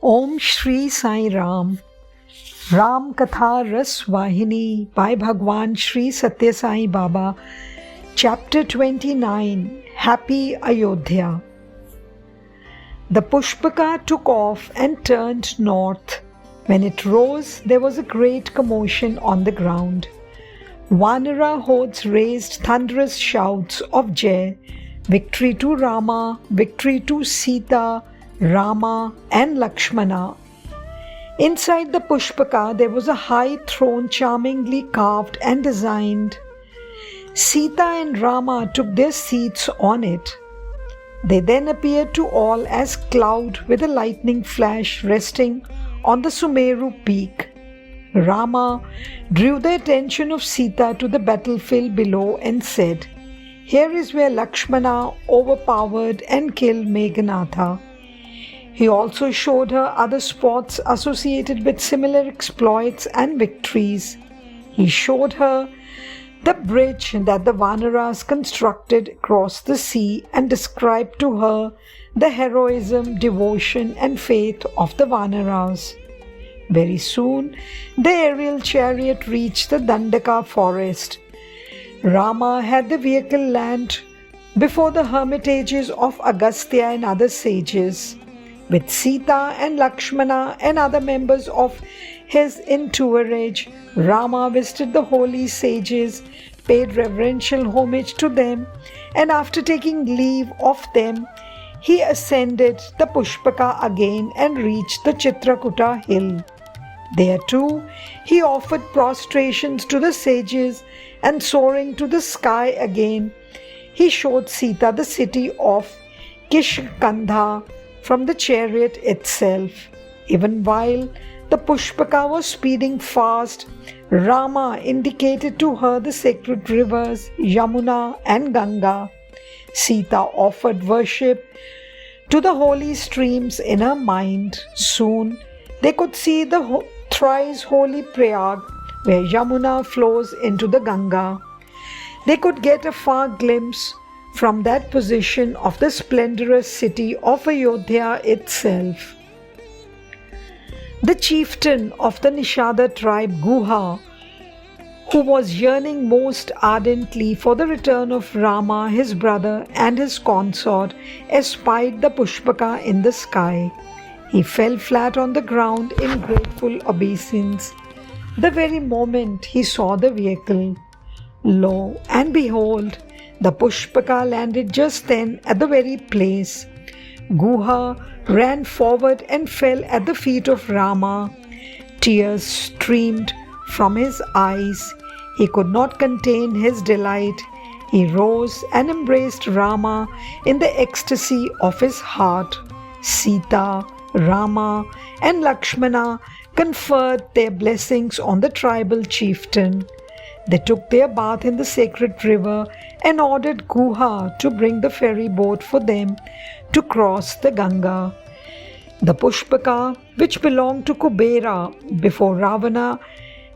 Om Shri Sai Ram. Ramakatha Rasavahini by Bhagavan Shri Sathya Sai Baba. Chapter 29. Happy Ayodhya. The Pushpaka took off and turned north. When it rose, there was a great commotion on the ground. Vanara hordes raised thunderous shouts of Jai, victory to Rama, victory to Sita, Rama and Lakshmana. Inside the Pushpaka there was a high throne charmingly carved and designed. Sita and Rama took their seats on it. They then appeared to all as cloud with a lightning flash resting on the Sumeru peak. Rama drew the attention of Sita to the battlefield below and said, "Here is where Lakshmana overpowered and killed Meghanatha." He also showed her other spots associated with similar exploits and victories. He showed her the bridge that the Vanaras constructed across the sea and described to her the heroism, devotion and faith of the Vanaras. Very soon, the aerial chariot reached the Dandaka forest. Rama had the vehicle land before the hermitages of Agastya and other sages. With Sita and Lakshmana and other members of his entourage, Rama visited the holy sages, paid reverential homage to them, and after taking leave of them, he ascended the Pushpaka again and reached the Chitrakuta hill. There too, he offered prostrations to the sages, and soaring to the sky again, he showed Sita the city of Kishkandha from the chariot itself. Even while the Pushpaka was speeding fast, Rama indicated to her the sacred rivers Yamuna and Ganga. Sita offered worship to the holy streams in her mind. Soon they could see the thrice holy Prayag, where Yamuna flows into the Ganga. They could get a far glimpse from that position of the splendorous city of Ayodhya itself. The chieftain of the Nishada tribe, Guha, who was yearning most ardently for the return of Rama, his brother and his consort, espied the Pushpaka in the sky. He fell flat on the ground in grateful obeisance the very moment he saw the vehicle. Lo and behold, the Pushpaka landed just then at the very place. Guha ran forward and fell at the feet of Rama. Tears streamed from his eyes. He could not contain his delight. He rose and embraced Rama in the ecstasy of his heart. Sita, Rama and Lakshmana conferred their blessings on the tribal chieftain. They took their bath in the sacred river and ordered Guha to bring the ferry boat for them to cross the Ganga. The Pushpaka, which belonged to Kubera before Ravana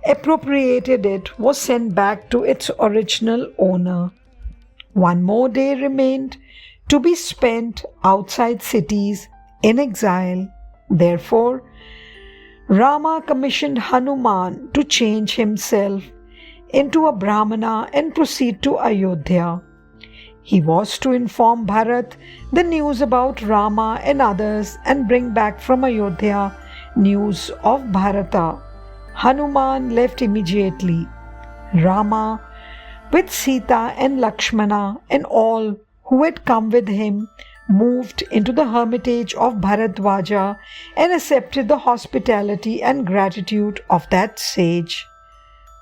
appropriated it, was sent back to its original owner. One more day remained to be spent outside cities in exile. Therefore, Rama commissioned Hanuman to change himself into a Brahmana and proceed to Ayodhya. He was to inform Bharat the news about Rama and others and bring back from Ayodhya news of Bharata. Hanuman left immediately. Rama, with Sita and Lakshmana and all who had come with him, moved into the hermitage of Bharadwaja and accepted the hospitality and gratitude of that sage.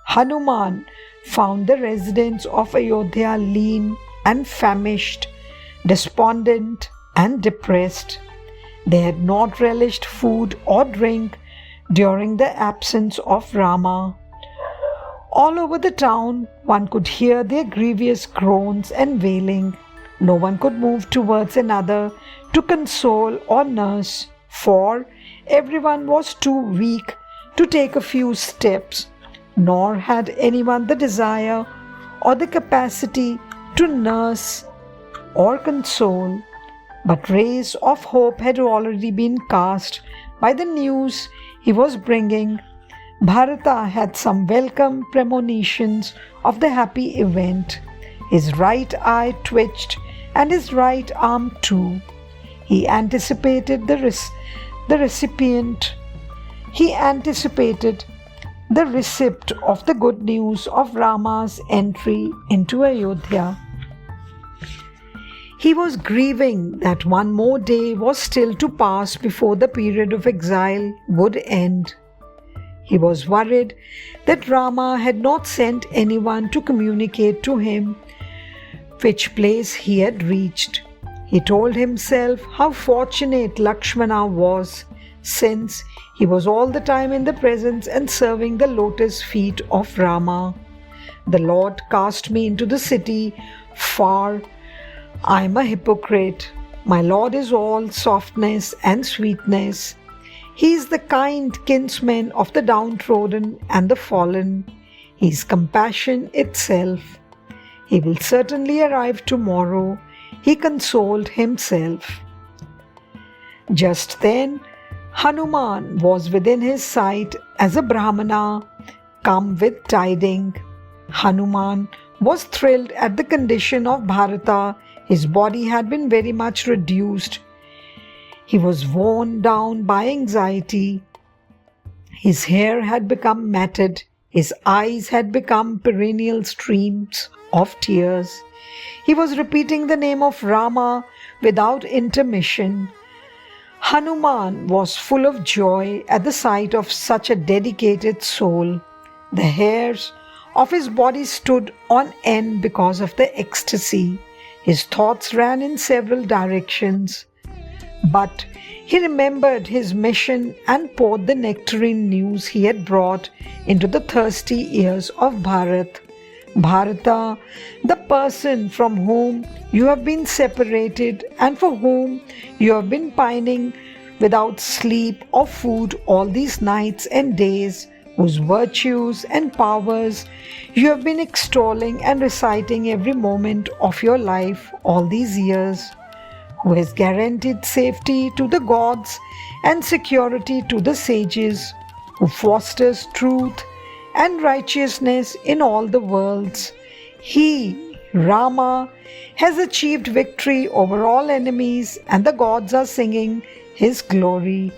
Hanuman found the residents of Ayodhya lean and famished, despondent and depressed. They had not relished food or drink during the absence of Rama. All over the town one could hear their grievous groans and wailing. No one could move towards another to console or nurse, for everyone was too weak to take a few steps, nor had anyone the desire or the capacity to nurse or console. But rays of hope had already been cast by the news he was bringing, Bharata had some welcome premonitions of the happy event. His right eye twitched and his right arm too. He anticipated the receipt of the good news of Rama's entry into Ayodhya. He was grieving that one more day was still to pass before the period of exile would end. He was worried that Rama had not sent anyone to communicate to him which place he had reached. He told himself how fortunate Lakshmana was, since he was all the time in the presence and serving the lotus feet of Rama. The Lord cast me into the city far. I am a hypocrite. My Lord is all softness and sweetness. He is the kind kinsman of the downtrodden and the fallen. He is compassion itself. He will certainly arrive tomorrow, he consoled himself. Just then, Hanuman was within his sight as a Brahmana come with tidings. Hanuman was thrilled at the condition of Bharata. His body had been very much reduced. He was worn down by anxiety. His hair had become matted. His eyes had become perennial streams of tears. He was repeating the name of Rama without intermission. Hanuman was full of joy at the sight of such a dedicated soul. The hairs of his body stood on end because of the ecstasy. His thoughts ran in several directions. But he remembered his mission and poured the nectarine news he had brought into the thirsty ears of Bharat. Bharata, the person from whom you have been separated and for whom you have been pining without sleep or food all these nights and days, whose virtues and powers you have been extolling and reciting every moment of your life all these years, who has guaranteed safety to the gods and security to the sages, who fosters truth and righteousness in all the worlds. He, Rama, has achieved victory over all enemies, and the gods are singing his glory.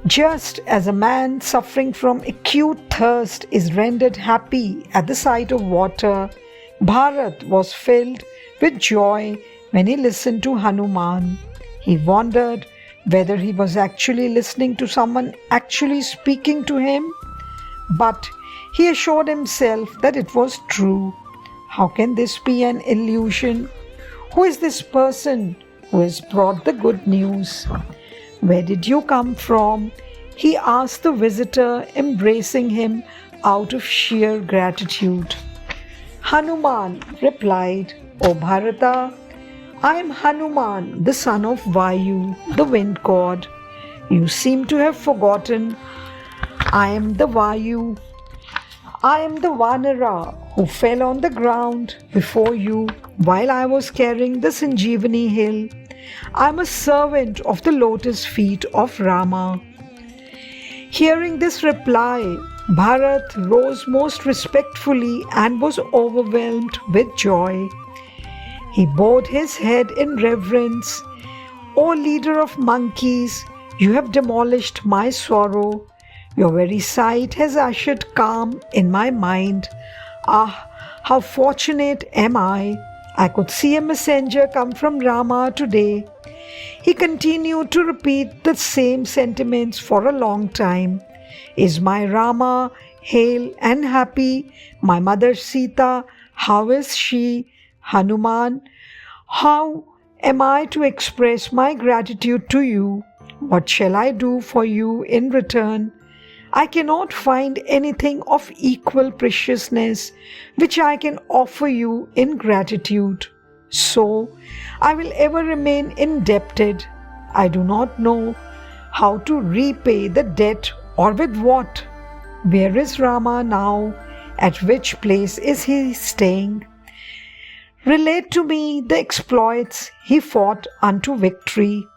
Just as a man suffering from acute thirst is rendered happy at the sight of water, Bharat was filled with joy when he listened to Hanuman. He wondered whether he was actually listening to someone actually speaking to him, but he assured himself that it was true. How can this be an illusion? Who is this person who has brought the good news? Where did you come from? He asked the visitor, embracing him out of sheer gratitude. Hanuman replied, O Bharata, I am Hanuman, the son of Vayu, the wind god. You seem to have forgotten. I am the Vayu. I am the Vanara who fell on the ground before you while I was carrying the Sanjeevani hill. I am a servant of the lotus feet of Rama. Hearing this reply, Bharat rose most respectfully and was overwhelmed with joy. He bowed his head in reverence. O leader of monkeys, you have demolished my sorrow. Your very sight has ushered calm in my mind. Ah, how fortunate am I! I could see a messenger come from Rama today. He continued to repeat the same sentiments for a long time. Is my Rama hale and happy? My mother Sita, how is she? Hanuman, how am I to express my gratitude to you? What shall I do for you in return? I cannot find anything of equal preciousness which I can offer you in gratitude. So I will ever remain indebted. I do not know how to repay the debt or with what. Where is Rama now? At which place is he staying? Relate to me the exploits he fought unto victory.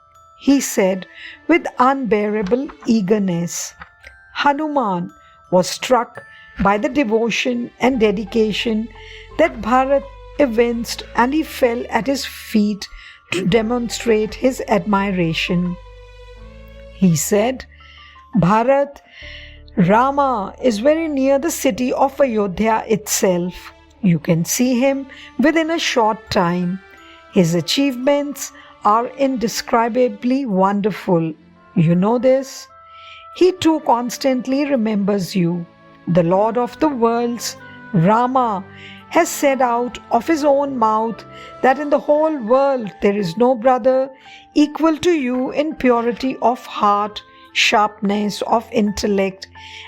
he said with unbearable eagerness. Hanuman was struck by the devotion and dedication that Bharat evinced, and he fell at his feet to demonstrate his admiration. He said, Bharat, Rama is very near the city of Ayodhya itself. You can see him within a short time. His achievements are indescribably wonderful. You know this? He too constantly remembers you. The Lord of the worlds, Rama, has said out of his own mouth that in the whole world there is no brother equal to you in purity of heart, sharpness of intellect,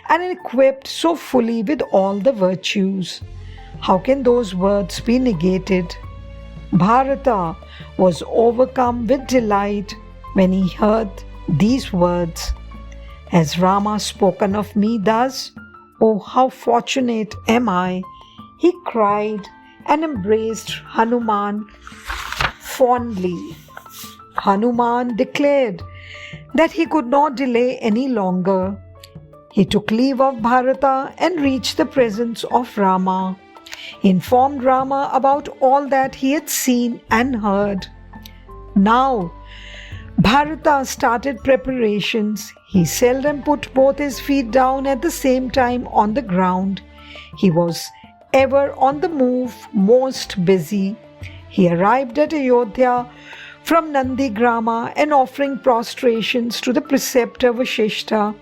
and equipped so fully with all the virtues. How can those words be negated? Bharata was overcome with delight when he heard these words. Has Rama spoken of me thus? Oh, how fortunate am I! He cried and embraced Hanuman fondly. Hanuman declared that he could not delay any longer. He took leave of Bharata and reached the presence of Rama. He informed Rama about all that he had seen and heard. Now, Bharata started preparations. He seldom put both his feet down at the same time on the ground. He was ever on the move, most busy. He arrived at Ayodhya from Nandigrama and offering prostrations to the preceptor Vashishta,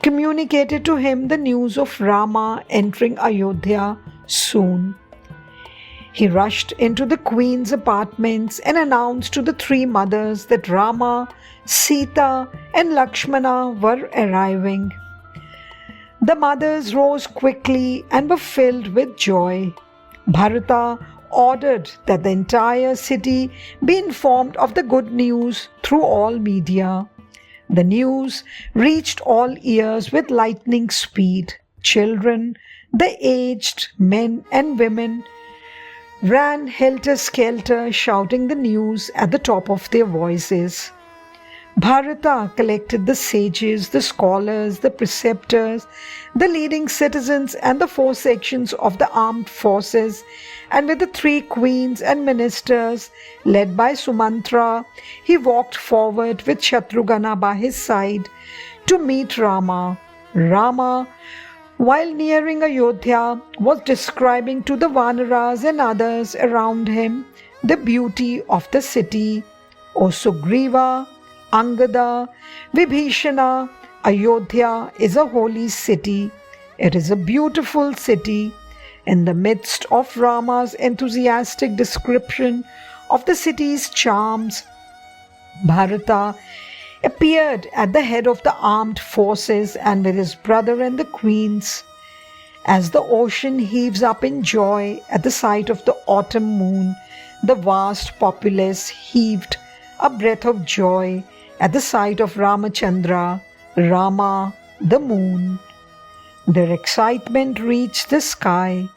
communicated to him the news of Rama entering Ayodhya soon. He rushed into the queen's apartments and announced to the three mothers that Rama, Sita and Lakshmana were arriving. The mothers rose quickly and were filled with joy. Bharata ordered that the entire city be informed of the good news through all media. The news reached all ears with lightning speed. Children, the aged, men and women ran helter-skelter shouting the news at the top of their voices. Bharata collected the sages, the scholars, the preceptors, the leading citizens and the four sections of the armed forces, and with the three queens and ministers led by Sumantra, he walked forward with Shatrughna by his side to meet Rama. Rama, while nearing Ayodhya, was describing to the Vanaras and others around him the beauty of the city. O Sugriva, Angada, Vibhishana, Ayodhya is a holy city. It is a beautiful city. In the midst of Rama's enthusiastic description of the city's charms, Bharata appeared at the head of the armed forces and with his brother and the queens. As the ocean heaves up in joy at the sight of the autumn moon, the vast populace heaved a breath of joy at the sight of Ramachandra, Rama, the moon. Their excitement reached the sky.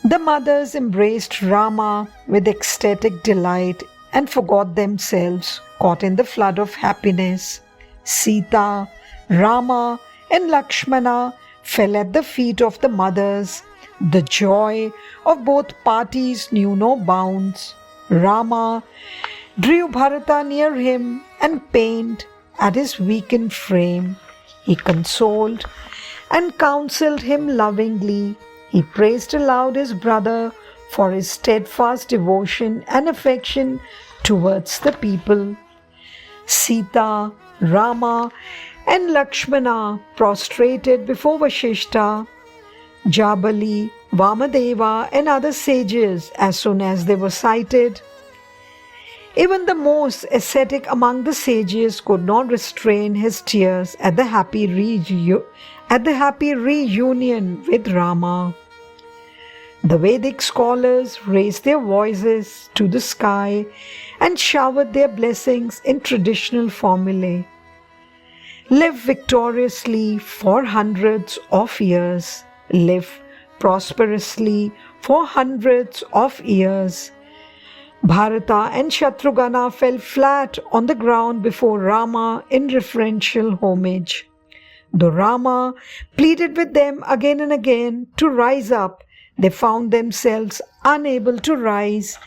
The mothers embraced Rama with ecstatic delight and forgot themselves, caught in the flood of happiness. Sita, Rama and Lakshmana fell at the feet of the mothers. The joy of both parties knew no bounds. Rama drew Bharata near him and pained at his weakened frame. He consoled and counseled him lovingly. He praised aloud his brother for his steadfast devotion and affection towards the people. Sita, Rama and Lakshmana prostrated before Vashishta, Jabali, Vamadeva and other sages as soon as they were sighted. Even the most ascetic among the sages could not restrain his tears at the happy reunion with Rama. The Vedic scholars raised their voices to the sky and showered their blessings in traditional formulae. Live victoriously for hundreds of years. Live prosperously for hundreds of years. Bharata and Shatrugana fell flat on the ground before Rama in reverential homage. Though Rama pleaded with them again and again to rise up, they found themselves unable to rise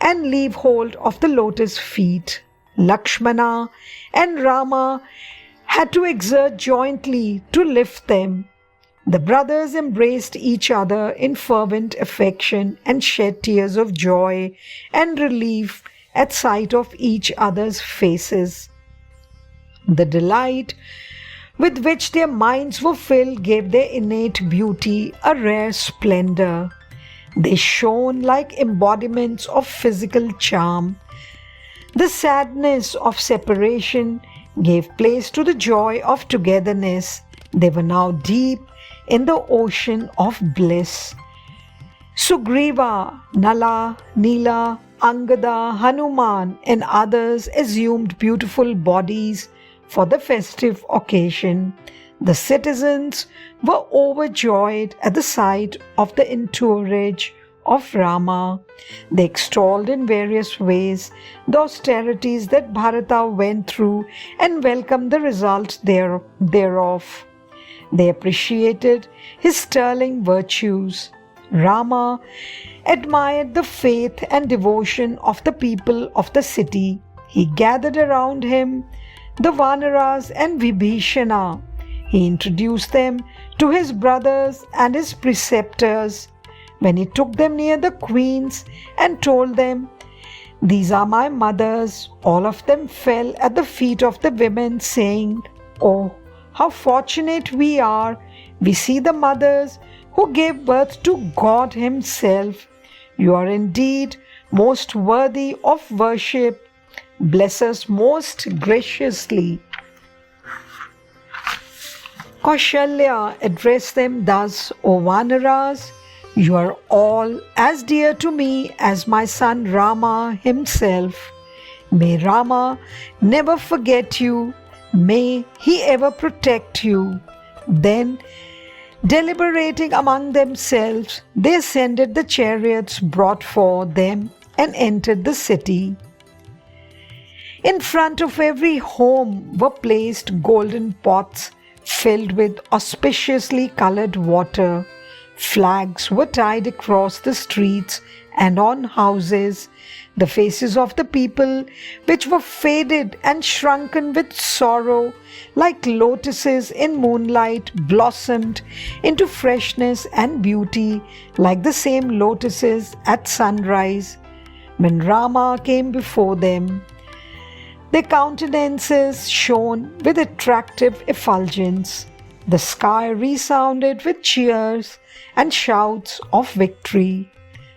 and leave hold of the lotus feet. Lakshmana and Rama had to exert jointly to lift them. The brothers embraced each other in fervent affection and shed tears of joy and relief at sight of each other's faces. The delight with which their minds were filled gave their innate beauty a rare splendor. They shone like embodiments of physical charm. The sadness of separation gave place to the joy of togetherness. They were now deep in the ocean of bliss. Sugriva, Nala, Nila, Angada, Hanuman and others assumed beautiful bodies for the festive occasion. The citizens were overjoyed at the sight of the entourage of Rama. They extolled in various ways the austerities that Bharata went through and welcomed the results thereof. They appreciated his sterling virtues. Rama admired the faith and devotion of the people of the city. He gathered around him the Vanaras and Vibhishana. He introduced them to his brothers and his preceptors. When he took them near the queens and told them, "These are my mothers," all of them fell at the feet of the women, saying, "Oh, how fortunate we are! We see the mothers who gave birth to God Himself. You are indeed most worthy of worship. Bless us most graciously." Kaushalya addressed them thus, "O Vanaras, you are all as dear to me as my son Rama himself. May Rama never forget you. May he ever protect you." Then, deliberating among themselves, they ascended the chariots brought for them and entered the city. In front of every home were placed golden pots filled with auspiciously colored water. Flags were tied across the streets and on houses. The faces of the people, which were faded and shrunken with sorrow, like lotuses in moonlight, blossomed into freshness and beauty like the same lotuses at sunrise when Rama came before them. Their countenances shone with attractive effulgence. The sky resounded with cheers and shouts of victory.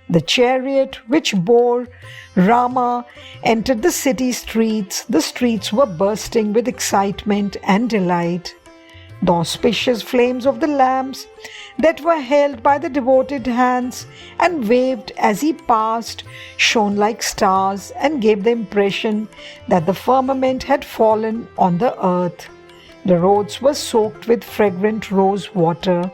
The chariot which bore Rama entered the city streets. The streets were bursting with excitement and delight. The auspicious flames of the lamps that were held by the devoted hands and waved as he passed shone like stars and gave the impression that the firmament had fallen on the earth. The roads were soaked with fragrant rose water.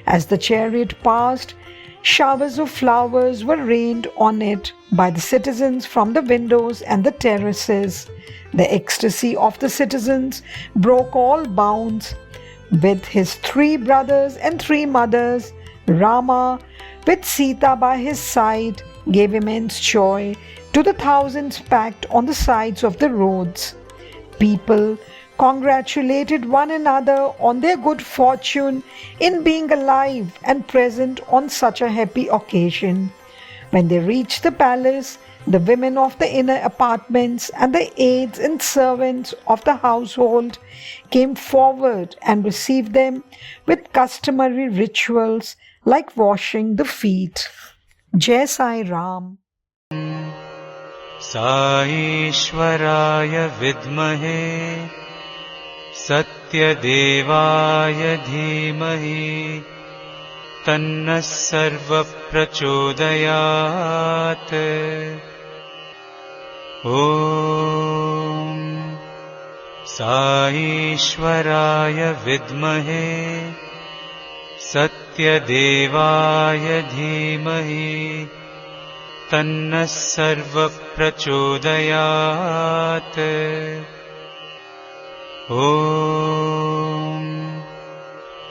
As the chariot passed, showers of flowers were rained on it by the citizens from the windows and the terraces. The ecstasy of the citizens broke all bounds. With his 3 brothers and 3 mothers, Rama, with Sita by his side, gave immense joy to the thousands packed on the sides of the roads. People congratulated one another on their good fortune in being alive and present on such a happy occasion. When they reached the palace, the women of the inner apartments and the aides and servants of the household came forward and received them with customary rituals like washing the feet. Jai Sai Ram. Saishwaraya vidmahe Sathya Devaya dhimahi Tanna sarva prachodayat. Om Saishwaraya vidmahe Satya Devaya dhimahi तन्नः सर्वप्रचोदयात्। ॐ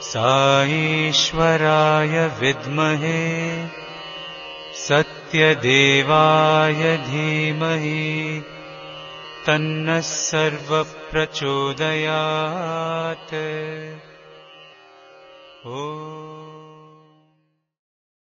साईश्वराय विद्महे सत्यदेवाय धीमहि तन्नः सर्वप्रचोदयात्। ॐ